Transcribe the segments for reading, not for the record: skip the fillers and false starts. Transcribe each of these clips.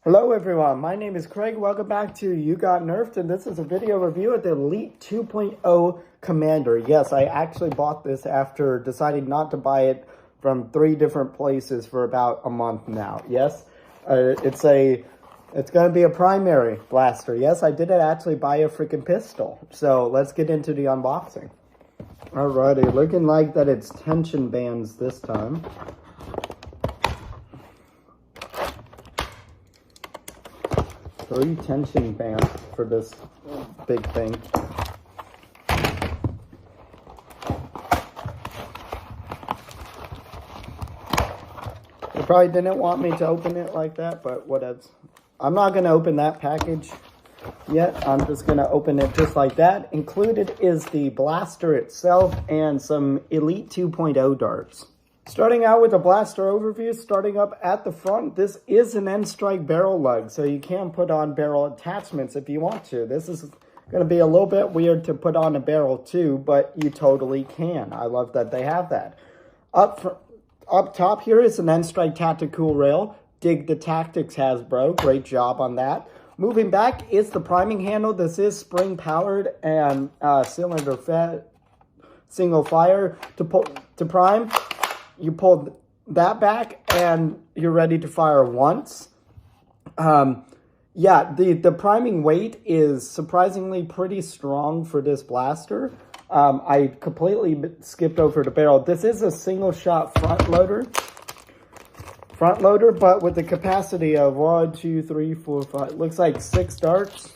Hello everyone, my name is Craig. Welcome back to You Got Nerfed, and this is a video review of the Elite 2.0 Commander. Yes, I actually bought this after deciding not to buy it from 3 different places for about a month now. Yes, it's going to be a primary blaster. Yes, I didn't actually buy a freaking pistol. So let's get into the unboxing. Alrighty, looking like that it's tension bands this time. Three tension bands for this big thing. They probably didn't want me to open it like that, but whatever. I'm not going to open that package yet. I'm just going to open it just like that. Included is the blaster itself and some Elite 2.0 darts. Starting out with a blaster overview, starting up at the front, this is an N-Strike barrel lug, so you can put on barrel attachments if you want to. This is going to be a little bit weird to put on a barrel too, but you totally can. I love that they have that. Up top here is an N-Strike Tactical Rail. Dig the tactics, Hasbro. Great job on that. Moving back is the priming handle. This is spring powered and cylinder fed, single fire to prime. You pull that back and you're ready to fire once. Yeah, the priming weight is surprisingly pretty strong for this blaster. I completely skipped over the barrel. This is a single shot front loader, but with the capacity of 1, 2, 3, 4, 5, looks like 6 darts. Is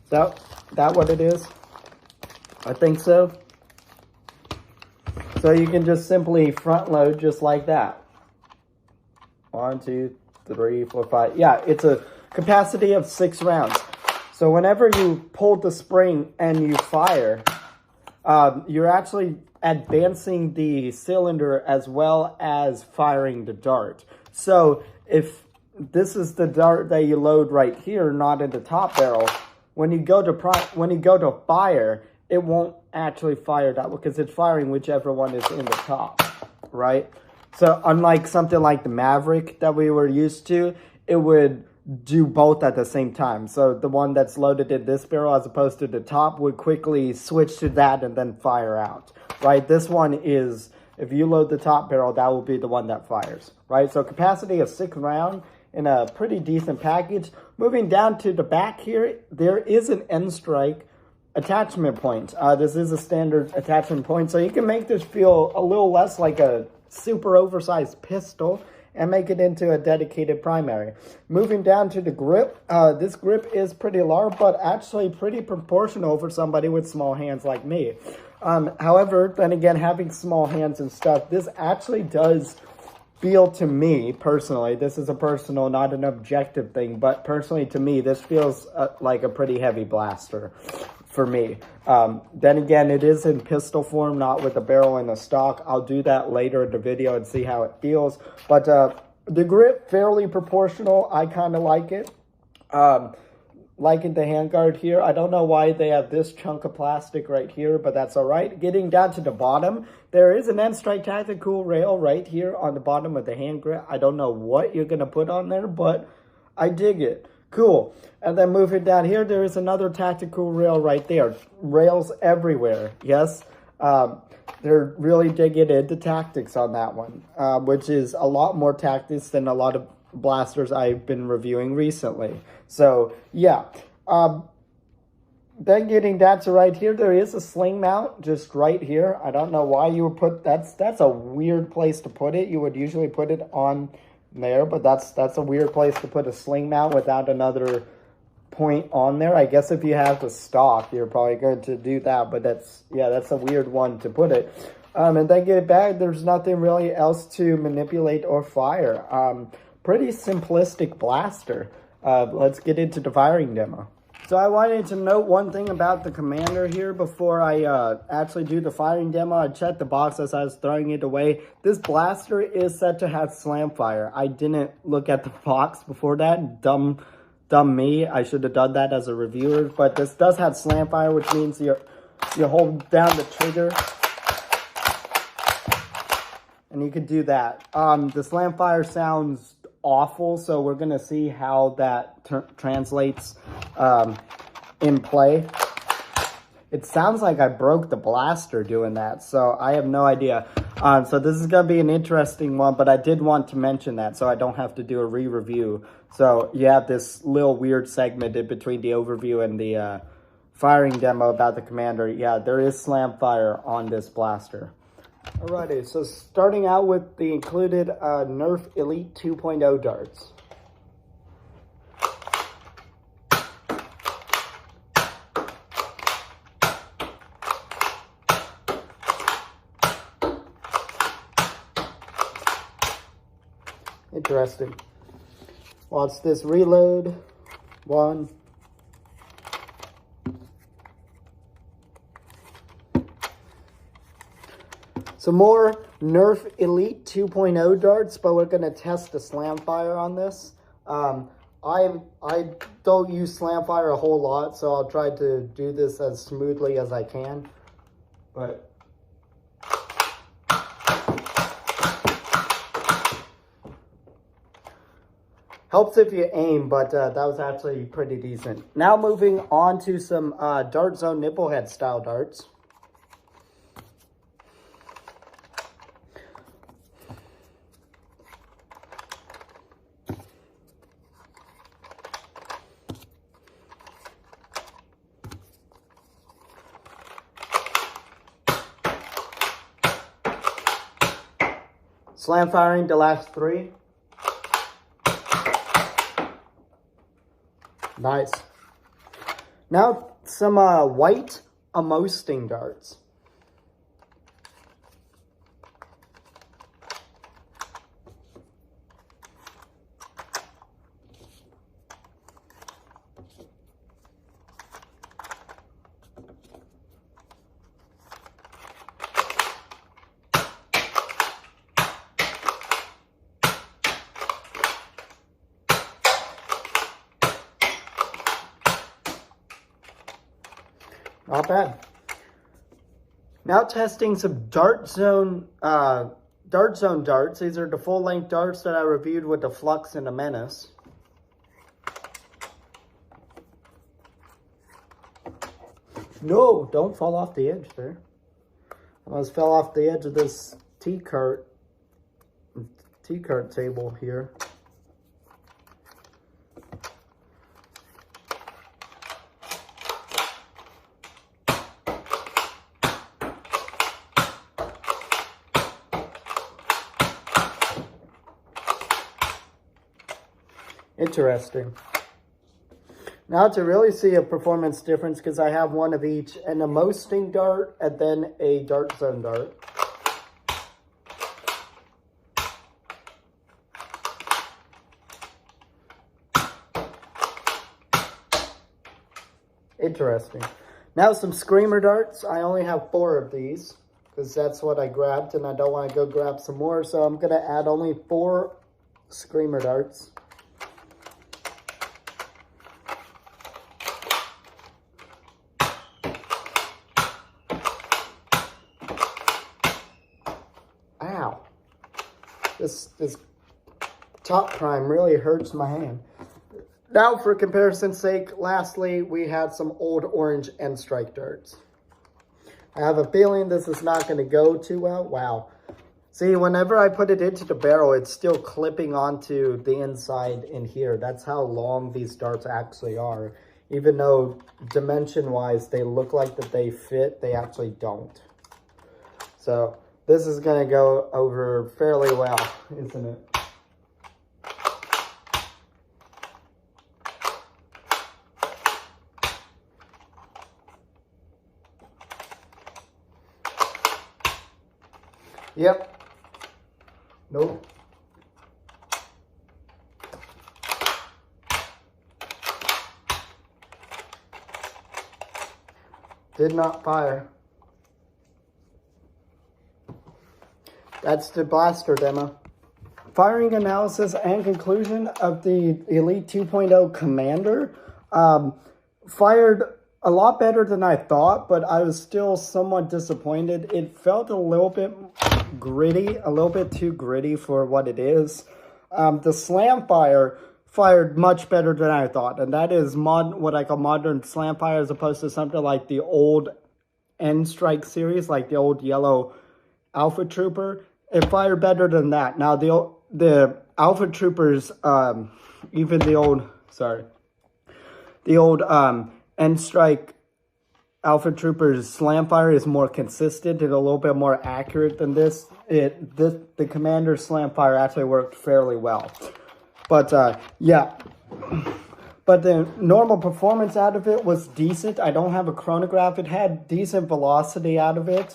that what it is? I think so. So you can just simply front load just like that. 1, 2, 3, 4, 5. Yeah, it's a capacity of 6 rounds. So whenever you pull the spring and you fire, you're actually advancing the cylinder as well as firing the dart. So if this is the dart that you load right here, not in the top barrel, when you go to fire, it won't actually fire that because it's firing whichever one is in the top, right? So unlike something like the Maverick that we were used to, it would do both at the same time. So the one that's loaded in this barrel as opposed to the top would quickly switch to that and then fire out, right? This one is, if you load the top barrel, that will be the one that fires, right? So capacity of 6 round in a pretty decent package. Moving down to the back here, there is an N-Strike attachment point. This is a standard attachment point, so you can make this feel a little less like a super oversized pistol and make it into a dedicated primary. Moving down to the grip, this grip is pretty large, but actually pretty proportional for somebody with small hands like me. However, then again, having small hands and stuff, this actually does feel to me, personally, this is a personal, not an objective thing, but personally to me, this feels like a pretty heavy blaster for me. Then again, it is in pistol form, not with a barrel and a stock. I'll do that later in the video and see how it feels. But the grip, fairly proportional. I kind of like it. Liking the handguard here. I don't know why they have this chunk of plastic right here, but that's all right. Getting down to the bottom, there is an N-Strike Tactical Rail right here on the bottom of the hand grip. I don't know what you're going to put on there, but I dig it. Cool. And then moving down here, there is another tactical rail right there. Rails everywhere. Yes. They're really digging into tactics on that one, which is a lot more tactics than a lot of blasters I've been reviewing recently. So, yeah. Then getting down to right here, there is a sling mount just right here. I don't know why you would put, that's a weird place to put it. You would usually put it on there, but that's a weird place to put a sling mount without another point on there. I guess if you have the stock, you're probably going to do that, but that's a weird one to put it. And then get it back, there's nothing really else to manipulate or fire. Pretty simplistic blaster. Let's get into the firing demo. So I wanted to note one thing about the Commander here before I actually do the firing demo. I checked the box as I was throwing it away. This blaster is set to have slam fire. I didn't look at the box before that. Dumb me. I should have done that as a reviewer. But this does have slam fire, which means you hold down the trigger and you can do that. The slam fire sounds awful, so we're going to see how that translates in play. It sounds like I broke the blaster doing that, so I have no idea. So this is going to be an interesting one, but I did want to mention that so I don't have to do a re-review. So you have this little weird segment in between the overview and the firing demo about the commander. Yeah, there is slam fire on this blaster. Alrighty, so starting out with the included Nerf Elite 2.0 darts. Interesting. Watch this reload. 1. Some more Nerf Elite 2.0 darts, but we're going to test the slam fire on this. I don't use slam fire a whole lot, so I'll try to do this as smoothly as I can. But helps if you aim, but that was actually pretty decent. Now moving on to some Dart Zone Nipplehead style darts. Slam firing the last 3. Nice. Now some white Amosting darts. Not bad. Now testing some Dart Zone darts. These are the full-length darts that I reviewed with the Flux and the Menace. No, don't fall off the edge there. I almost fell off the edge of this T-cart table here. Interesting. Now to really see a performance difference, because I have one of each, an Amosting dart and then a Dart Zone dart. Interesting. Now some Screamer darts. I only have 4 of these, because that's what I grabbed, and I don't want to go grab some more, so I'm going to add only 4 Screamer darts. Ow. This top prime really hurts my hand. Now, for comparison's sake, lastly, we had some old orange end strike darts. I have a feeling this is not going to go too well. Wow. See, whenever I put it into the barrel, it's still clipping onto the inside in here. That's how long these darts actually are. Even though dimension-wise they look like that they fit, they actually don't. So this is going to go over fairly well, isn't it? Yep. Nope. Did not fire. That's the blaster demo. Firing analysis and conclusion of the Elite 2.0 Commander. Fired a lot better than I thought, but I was still somewhat disappointed. It felt a little bit gritty, a little bit too gritty for what it is. the slam fire fired much better than I thought, and that is what I call modern slam fire, as opposed to something like the old N-Strike series, like the old yellow Alpha Trooper. It fired better than that. Now the Alpha Troopers, even the old N-Strike Alpha Trooper's slam fire is more consistent and a little bit more accurate than this. The Commander's slam fire actually worked fairly well. But, yeah. But the normal performance out of it was decent. I don't have a chronograph. It had decent velocity out of it.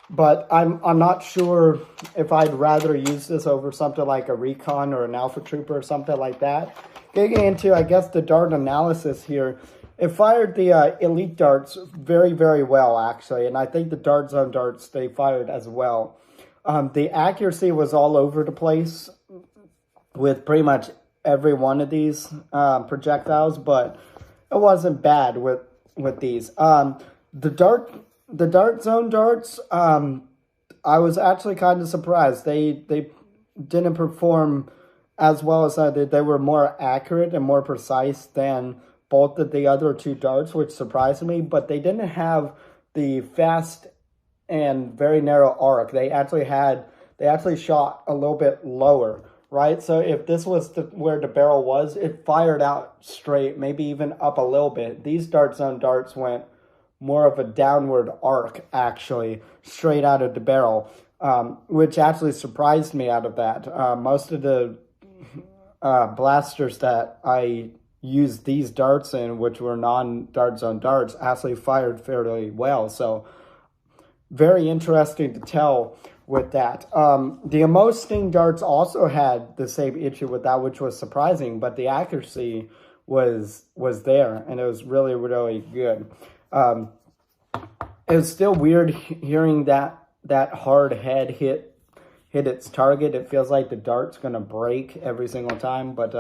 But I'm not sure if I'd rather use this over something like a Recon or an Alpha Trooper or something like that. Getting into, I guess, the dart analysis here, it fired the elite darts very, very well, actually. And I think the dart zone darts, they fired as well. The accuracy was all over the place with pretty much every one of these projectiles, but it wasn't bad with these. The dart zone darts, I was actually kind of surprised. They didn't perform as well as I did. They were more accurate and more precise than both of the other two darts, which surprised me, but they didn't have the fast and very narrow arc. They actually shot a little bit lower, right? So if this was where the barrel was, it fired out straight, maybe even up a little bit. These dart zone darts went more of a downward arc, actually, straight out of the barrel, which actually surprised me out of that. Most of the blasters that I used these darts in, which were non-dart zone darts, actually fired fairly well. So very interesting to tell with that. The Emo Sting darts also had the same issue with that, which was surprising, but the accuracy was there, and it was really, really good. It was still weird hearing that hard head hit its target. It feels like the dart's going to break every single time, but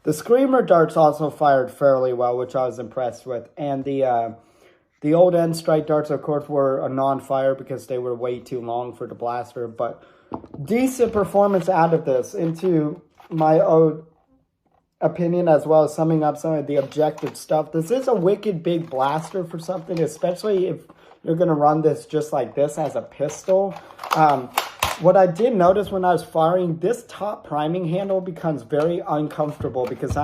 the Screamer darts also fired fairly well, which I was impressed with. And the old N-Strike darts, of course, were a non-fire because they were way too long for the blaster, but decent performance out of this. Into my own opinion, as well as summing up some of the objective stuff, this is a wicked big blaster for something, especially if you're going to run this just like this as a pistol. What I did notice when I was firing, this top priming handle becomes very uncomfortable because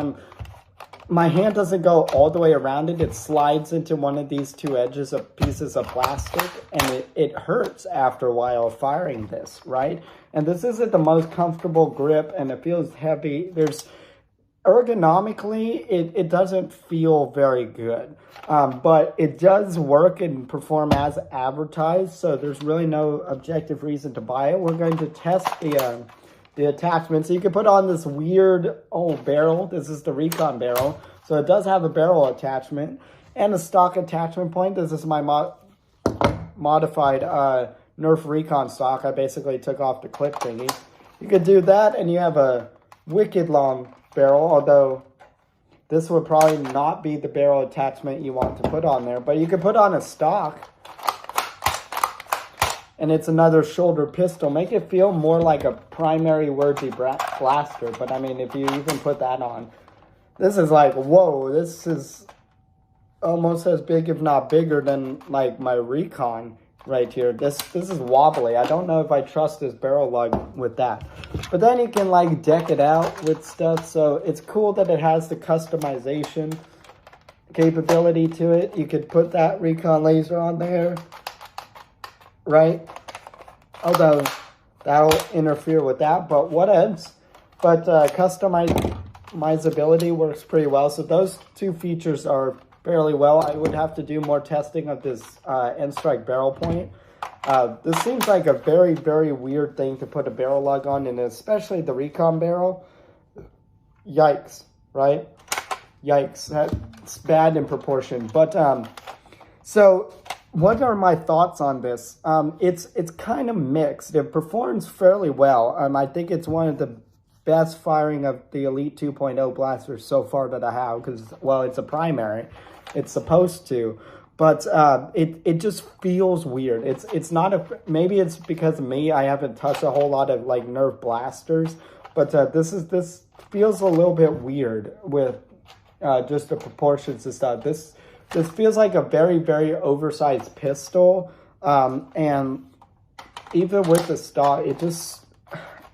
my hand doesn't go all the way around it. It slides into one of these two edges of pieces of plastic, and it hurts after a while firing this, right? And this isn't the most comfortable grip, and it feels heavy. Ergonomically, it doesn't feel very good, but it does work and perform as advertised, so there's really no objective reason to buy it. We're going to test the attachment. So you can put on this weird old barrel. This is the Recon barrel, so it does have a barrel attachment and a stock attachment point. This is my modified Nerf Recon stock. I basically took off the clip thingy. You could do that, and you have a wicked long barrel, although this would probably not be the barrel attachment you want to put on there, but you could put on a stock, and it's another shoulder pistol. Make it feel more like a primary worthy blaster. But I mean, if you even put that on, this is like, whoa, this is almost as big, if not bigger, than like my Recon right here. This is wobbly. I don't know if I trust this barrel lug with that. But then you can like deck it out with stuff. So it's cool that it has the customization capability to it. You could put that Recon laser on there, right? Although that'll interfere with that, but whatevs. But customizability works pretty well. So those two features are fairly well. I would have to do more testing of this N-Strike barrel point. This seems like a very, very weird thing to put a barrel lug on, and especially the Recon barrel. Yikes, right? Yikes. That's bad in proportion. But, so what are my thoughts on this? It's kind of mixed. It performs fairly well. I think it's one of the best firing of the Elite 2.0 blasters so far that I have, because, well, it's a primary. It's supposed to. but it just feels weird. It's not a, maybe it's because of me. I haven't touched a whole lot of like Nerf blasters, but this feels a little bit weird with just the proportions and stuff. This feels like a very, very oversized pistol, and even with the stock, it just,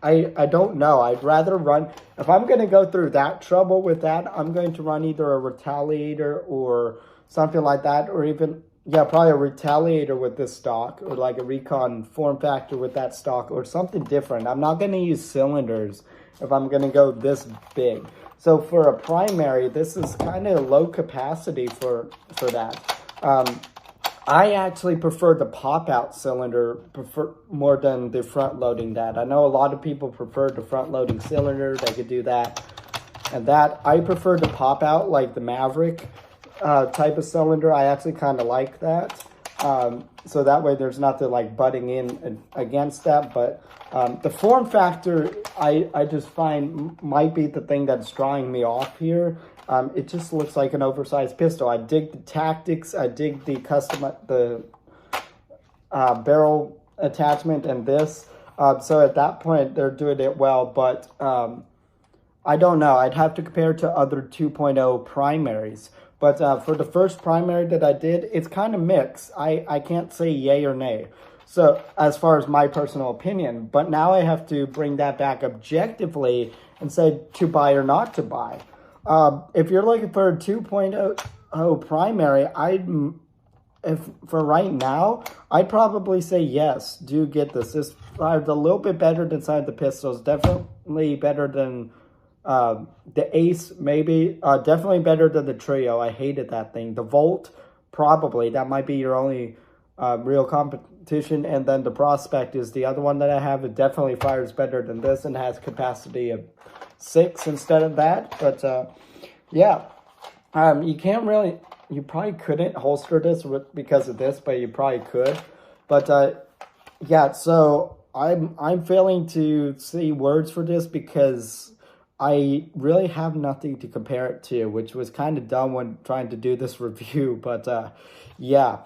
I don't know. I'd rather run, if I'm going to go through that trouble with that, I'm going to run either a Retaliator or something like that, or even, yeah, probably a Retaliator with this stock, or like a Recon form factor with that stock, or something different. I'm not going to use cylinders if I'm going to go this big. So for a primary, this is kind of low capacity for that. I actually prefer the pop-out cylinder more than the front-loading that. I know a lot of people prefer the front-loading cylinder. They could do that and that. I prefer the pop-out, like the Maverick type of cylinder. I actually kind of like that. So that way there's nothing like butting in against that. But the form factor, I just find might be the thing that's drawing me off here. It just looks like an oversized pistol. I dig the tactics. I dig the barrel attachment and this. So at that point, they're doing it well. But I don't know. I'd have to compare it to other 2.0 primaries. But for the first primary that I did, it's kind of mixed. I can't say yay or nay. So as far as my personal opinion. But now I have to bring that back objectively and say to buy or not to buy. If you're looking for a 2.0 primary, for right now, I'd probably say yes, do get this. This fired a little bit better than some of the pistols. Definitely better than the Ace, maybe. Definitely better than the Trio. I hated that thing. The Volt, probably. That might be your only real competition. And then the Prospect is the other one that I have. It definitely fires better than this and has capacity of 6 instead of that. But yeah, you can't really, you probably couldn't holster this because of this, but you probably could. But yeah, so I'm failing to see words for this because I really have nothing to compare it to, which was kind of dumb when trying to do this review. But yeah,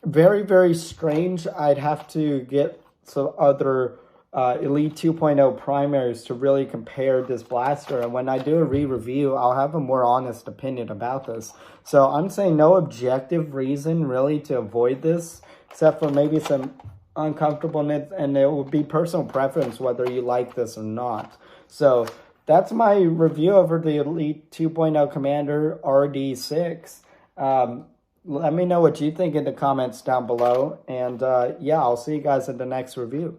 very, very strange. I'd have to get some other Elite 2.0 primaries to really compare this blaster. And when I do a re-review, I'll have a more honest opinion about this. So I'm saying no objective reason really to avoid this, except for maybe some uncomfortableness, and it will be personal preference whether you like this or not. So that's my review over the Elite 2.0 Commander RD6. Let me know what you think in the comments down below. And yeah, I'll see you guys in the next review.